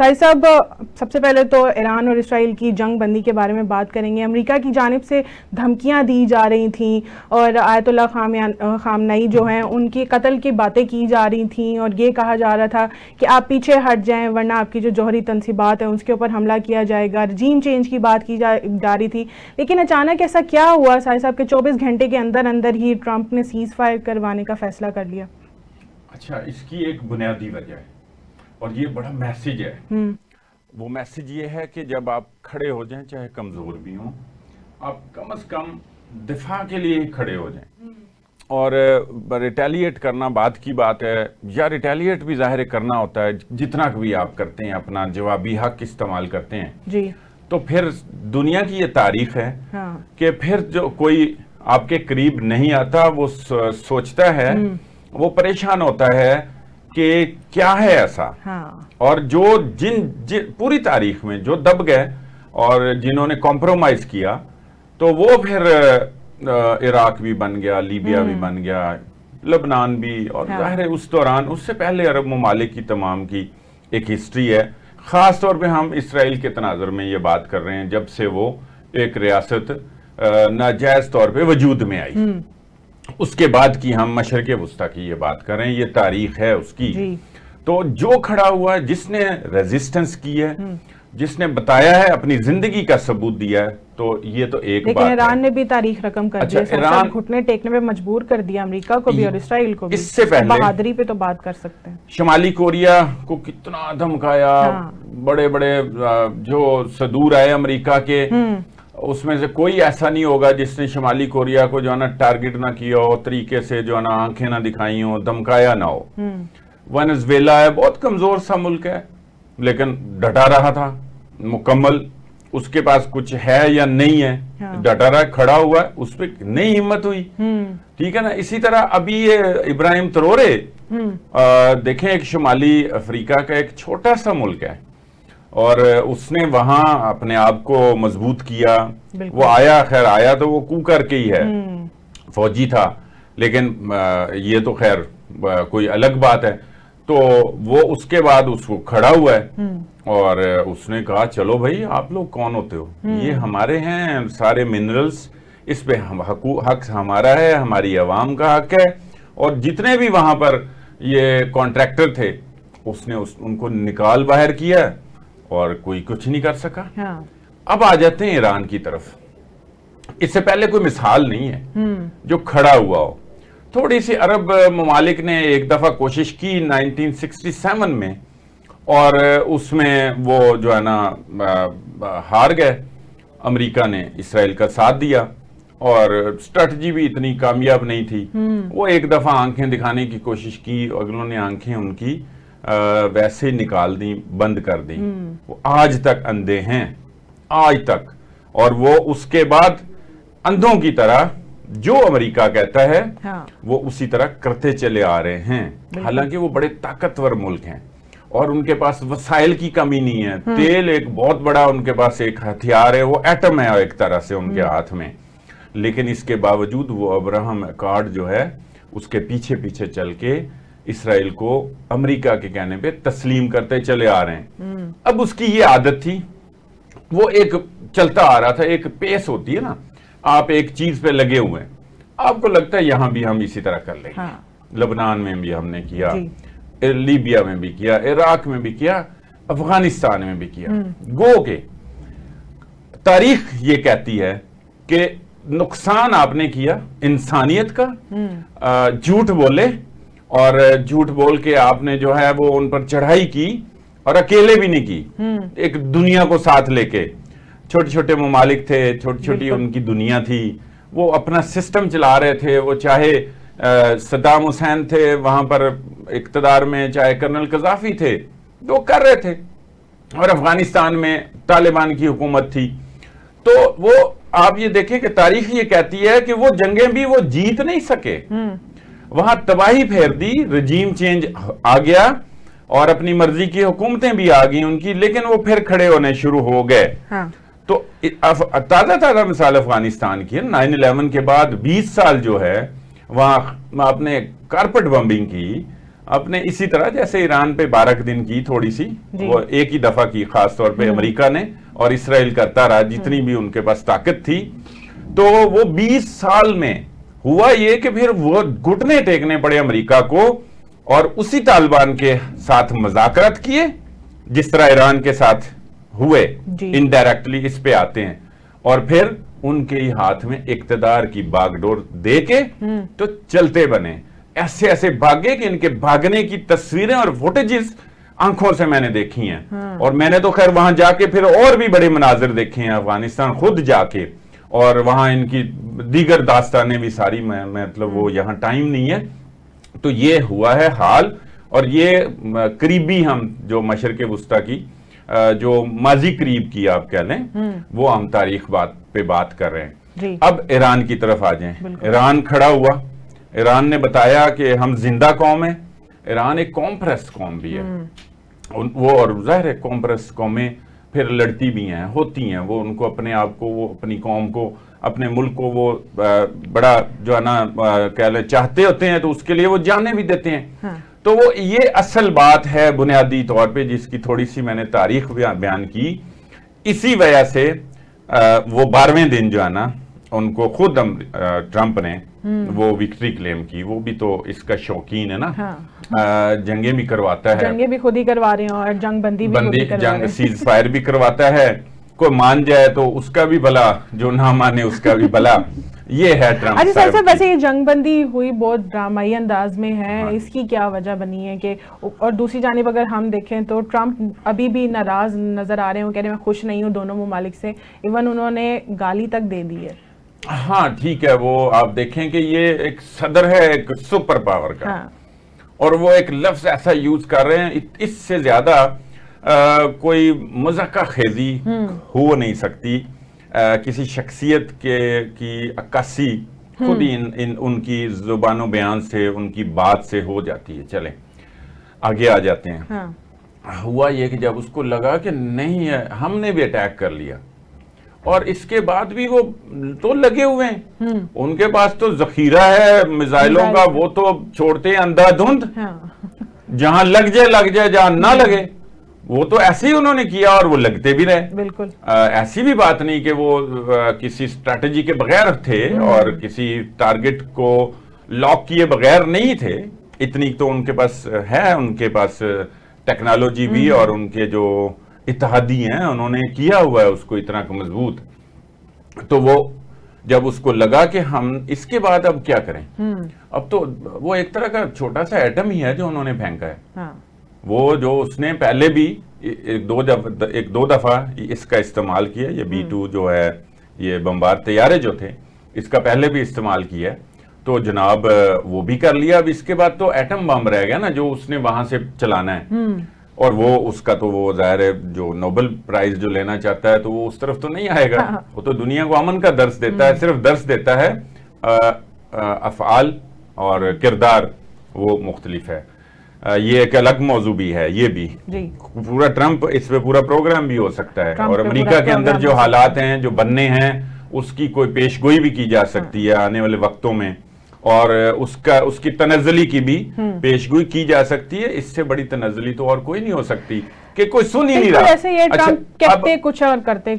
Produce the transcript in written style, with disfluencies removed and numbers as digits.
ساحر صاحب، سب سے پہلے تو ایران اور اسرائیل کی جنگ بندی کے بارے میں بات کریں گے. امریکہ کی جانب سے دھمکیاں دی جا رہی تھیں اور آیت اللہ خامنئی جو ہیں ان کی قتل کی باتیں کی جا رہی تھیں، اور یہ کہا جا رہا تھا کہ آپ پیچھے ہٹ جائیں ورنہ آپ کی جو جوہری تنصیبات ہیں اس کے اوپر حملہ کیا جائے گا. رجیم چینج کی بات کی جا رہی تھی، لیکن اچانک ایسا کیا ہوا ساحر صاحب کہ 24 گھنٹے کے اندر اندر ہی ٹرمپ نے سیز فائر کروانے کا فیصلہ کر لیا؟ اچھا، اس کی ایک بنیادی وجہ ہے اور یہ بڑا میسج ہے. وہ میسج یہ ہے کہ جب آپ کھڑے ہو جائیں، چاہے کمزور بھی ہوں، آپ کم از کم دفاع کے لیے کھڑے ہو جائیں. اور ریٹیلیٹ کرنا بعد کی بات ہے، یا ریٹیلیٹ بھی ظاہر کرنا ہوتا ہے، جتنا بھی آپ کرتے ہیں اپنا جوابی حق استعمال کرتے ہیں جی، تو پھر دنیا کی یہ تاریخ ہے کہ پھر جو کوئی آپ کے قریب نہیں آتا وہ سوچتا ہے، وہ پریشان ہوتا ہے کہ کیا ہے ایسا. اور جو پوری تاریخ میں جو دب گئے اور جنہوں نے کمپرومائز کیا تو وہ پھر عراق بھی بن گیا، لیبیا بھی بن گیا، لبنان بھی، اور ظاہر ہے اس دوران اس سے پہلے عرب ممالک کی تمام کی ایک ہسٹری ہے. خاص طور پہ ہم اسرائیل کے تناظر میں یہ بات کر رہے ہیں جب سے وہ ایک ریاست ناجائز طور پہ وجود میں آئی. اس کے بعد کی ہم مشرق وسطیٰ کی یہ بات کر رہے ہیں، یہ تاریخ ہے اس کی. تو جو کھڑا ہوا ہے، جس نے ریزسٹنس کی ہے، جس نے بتایا ہے، اپنی زندگی کا ثبوت دیا ہے، تو یہ تو ایک بات ہے. لیکن ایران نے بھی تاریخ رقم کر دیا، ایران گھٹنے ٹیکنے پہ مجبور کر دیا امریکہ کو بھی اور اسرائیل کو بھی. اس سے پہلے بہادری پہ تو بات کر سکتے ہیں. شمالی کوریا کو کتنا دھمکایا، بڑے بڑے جو صدور آئے امریکہ کے، اس میں سے کوئی ایسا نہیں ہوگا جس نے شمالی کوریا کو جو ہے نا ٹارگٹ نہ کیا ہو، طریقے سے جو ہے نا آنکھیں نہ دکھائی ہوں، دھمکایا نہ ہو. وینزویلا ہے، بہت کمزور سا ملک ہے لیکن ڈٹا رہا تھا مکمل. اس کے پاس کچھ ہے یا نہیں ہے، ڈٹا رہا، کھڑا ہوا ہے، اس پہ نہیں ہمت ہوئی. ٹھیک ہے نا. اسی طرح ابھی یہ ابراہیم ترورے دیکھیں، ایک شمالی افریقہ کا ایک چھوٹا سا ملک ہے اور اس نے وہاں اپنے آپ کو مضبوط کیا. وہ آیا، خیر آیا تو وہ کو کر کے ہی ہے، فوجی تھا، لیکن یہ تو خیر کوئی الگ بات ہے. تو وہ اس کے بعد اس کو کھڑا ہوا ہے اور اس نے کہا چلو بھائی آپ لوگ کون ہوتے ہو، یہ ہمارے ہیں سارے منرلز، اس پہ حق ہمارا ہے، ہماری عوام کا حق ہے. اور جتنے بھی وہاں پر یہ کانٹریکٹر تھے اس نے ان کو نکال باہر کیا اور کوئی کچھ نہیں کر سکا. اب آ جاتے ہیں ایران کی طرف. اس سے پہلے کوئی مثال نہیں ہے جو کھڑا ہوا ہو. تھوڑی سی عرب ممالک نے ایک دفعہ کوشش کی 1967 میں، اور اس میں وہ جو ہے نا ہار گئے. امریکہ نے اسرائیل کا ساتھ دیا اور اسٹریٹجی بھی اتنی کامیاب نہیں تھی. وہ ایک دفعہ آنکھیں دکھانے کی کوشش کی اور انہوں نے آنکھیں ان کی ویسے نکال دیں، بند کر دیں. وہ آج تک اندھے ہیں، آج تک. اور وہ اس کے بعد اندھوں کی طرح جو امریکہ کہتا ہے وہ اسی طرح کرتے چلے آ رہے ہیں. حالانکہ وہ بڑے طاقتور ملک ہیں اور ان کے پاس وسائل کی کمی نہیں ہے. تیل ایک بہت بڑا ان کے پاس ایک ہتھیار ہے، وہ ایٹم ہے ایک طرح سے ان کے ہاتھ میں. لیکن اس کے باوجود وہ ابراہم اکارڈ جو ہے اس کے پیچھے پیچھے چل کے اسرائیل کو امریکہ کے کہنے پہ تسلیم کرتے چلے آ رہے ہیں. اب اس کی یہ عادت تھی، وہ ایک چلتا آ رہا تھا. ایک پیس ہوتی ہے نا، آپ ایک چیز پہ لگے ہوئے ہیں، آپ کو لگتا ہے یہاں بھی ہم اسی طرح کر لیں گے. لبنان میں بھی ہم نے کیا، لیبیا میں بھی کیا، عراق میں بھی کیا، افغانستان میں بھی کیا. گو کہ تاریخ یہ کہتی ہے کہ نقصان آپ نے کیا انسانیت کا، جھوٹ بولے اور جھوٹ بول کے آپ نے جو ہے وہ ان پر چڑھائی کی، اور اکیلے بھی نہیں کی، ایک دنیا کو ساتھ لے کے. چھوٹے چھوٹے ممالک تھے، چھوٹی چھوٹی ان کی دنیا تھی، وہ اپنا سسٹم چلا رہے تھے. وہ چاہے صدام حسین تھے وہاں پر اقتدار میں، چاہے کرنل قذافی تھے، وہ کر رہے تھے. اور افغانستان میں طالبان کی حکومت تھی. تو وہ آپ یہ دیکھیں کہ تاریخ یہ کہتی ہے کہ وہ جنگیں بھی وہ جیت نہیں سکے، وہاں تباہی پھیر دی. رجیم چینج آ گیا اور اپنی مرضی کی حکومتیں بھی آ گئیں ان کی، لیکن وہ پھر کھڑے ہونے شروع ہو گئے. تو تازہ مثال افغانستان کی 9/11 کے بعد 20 سال جو ہے وہاں آپ نے کارپٹ بمبنگ کی، اپنے اسی طرح جیسے ایران پہ 12 دن کی تھوڑی سی وہ ایک ہی دفعہ کی خاص طور پہ امریکہ نے اور اسرائیل کرتا رہا جتنی بھی ان کے پاس طاقت تھی. تو وہ 20 سال میں ہوا یہ کہ پھر وہ گھٹنے ٹیکنے پڑے امریکہ کو اور اسی طالبان کے ساتھ مذاکرات کیے جس طرح ایران کے ساتھ ہوئے انڈائریکٹلی اس پہ آتے ہیں اور پھر ان کے ہی ہاتھ میں اقتدار کی باغ ڈور دے کے تو چلتے بنے. ایسے ایسے بھاگے کہ ان کے بھاگنے کی تصویریں اور فوٹیجز آنکھوں سے میں نے دیکھی ہیں اور میں نے تو خیر وہاں جا کے پھر اور بھی بڑے مناظر دیکھے ہیں افغانستان خود جا کے اور وہاں ان کی دیگر داستانیں بھی ساری مطلب وہ یہاں ٹائم نہیں ہے. تو یہ ہوا ہے حال اور یہ قریبی ہم جو مشرق وسطیٰ کی جو ماضی قریب کی آپ کہہ لیں وہ ہم تاریخ پہ بات کر رہے ہیں. اب ایران کی طرف آ جائیں. ایران کھڑا ہوا, ایران نے بتایا کہ ہم زندہ قوم ہیں. ایران ایک کمپریس قوم بھی ہے وہ اور ظاہر ہے کمپریس قومیں پھر لڑتی بھی ہیں ہوتی ہیں وہ ان کو اپنے آپ کو وہ اپنی قوم کو اپنے ملک کو وہ بڑا جو ہے نا کہہ لیں چاہتے ہوتے ہیں تو اس کے لیے وہ جانیں بھی دیتے ہیں. تو وہ یہ اصل بات ہے بنیادی طور پہ جس کی تھوڑی سی میں نے تاریخ بیان کی. اسی وجہ سے وہ 12ویں دن جو ہے نا ان کو خود ٹرمپ نے وہ وکٹری کلیم کی. وہ بھی تو اس کا شوقین ہے نا, جنگیں بھی کرواتا ہے, جنگیں بھی خود ہی کروا رہے ہیں اور جنگ بندی بھی جنگ سیز فائر بھی کرواتا ہے. کوئی مان جائے تو اس کا بھی بھلا, جو نہ مانے اس کا بھی بھلا. یہ ہے ٹرمپ صاحب. اچھا صاحب ویسے یہ جنگ بندی ہوئی بہت ڈرامائی انداز میں ہے, اس کی کیا وجہ بنی ہے کہ اور دوسری جانب اگر ہم دیکھیں تو ٹرمپ ابھی بھی ناراض نظر آ رہے ہیں, وہ کہہ رہے ہیں میں خوش نہیں ہوں دونوں ممالک سے, ایون انہوں نے گالی تک دے دی ہے. ہاں ٹھیک ہے, وہ آپ دیکھیں کہ یہ ایک صدر ہے ایک سپر پاور کا اور وہ ایک لفظ ایسا یوز کر رہے ہیں اس سے زیادہ کوئی مذاکرہ خیزی ہو نہیں سکتی. کسی شخصیت کی عکاسی خود ہی ان کی زبان و بیان سے ان کی بات سے ہو جاتی ہے. چلیں آگے آ جاتے ہیں. ہوا یہ کہ جب اس کو لگا کہ نہیں ہے ہم نے بھی اٹیک کر لیا اور اس کے بعد بھی وہ تو لگے ہوئے ہیں, ان کے پاس تو ذخیرہ ہے میزائلوں کا, وہ تو چھوڑتے ہیں اندھا دھند, جہاں لگ جائے جہاں نہ لگے وہ تو ایسے ہی انہوں نے کیا اور وہ لگتے بھی رہے. بالکل ایسی بھی بات نہیں کہ وہ کسی اسٹریٹجی کے بغیر تھے اور کسی ٹارگٹ کو لاک کیے بغیر نہیں تھے. اتنی تو ان کے پاس ہے, ان کے پاس ٹیکنالوجی بھی اور ان کے جو اتحادی ہیں انہوں نے کیا ہوا ہے اس کو اتنا مضبوط. تو وہ جب اس کو لگا کہ ہم اس کے بعد اب کیا کریں, اب تو وہ ایک طرح کا چھوٹا سا ایٹم ہی ہے جو انہوں نے پھینکا ہے. وہ جو اس نے پہلے بھی ایک دو دفعہ اس کا استعمال کیا, یہ B-2 جو ہے یہ بمبار طیارے جو تھے اس کا پہلے بھی استعمال کیا تو جناب وہ بھی کر لیا. اب اس کے بعد تو ایٹم بم رہ گیا نا جو اس نے وہاں سے چلانا ہے اور وہ اس کا تو وہ ظاہر ہے جو نوبل پرائز جو لینا چاہتا ہے تو وہ اس طرف تو نہیں آئے گا. وہ تو دنیا کو امن کا درس دیتا ہے, صرف درس دیتا ہے, افعال اور کردار وہ مختلف ہے. یہ ایک الگ موضوع بھی ہے, یہ بھی پورا ٹرمپ اس پہ پورا پروگرام بھی ہو سکتا ہے اور امریکہ کے اندر جو حالات ہیں جو بننے ہیں اس کی کوئی پیش گوئی بھی کی جا سکتی ہے آنے والے وقتوں میں اور اس کی تنزلی کی بھی پیش گوئی کی جا سکتی ہے. اس سے بڑی تنزلی تو اور کوئی نہیں ہو سکتی کہ کوئی سن ہی نہیں رہا. ایسے یہ ٹرمپ کہتے کچھ اور کرتے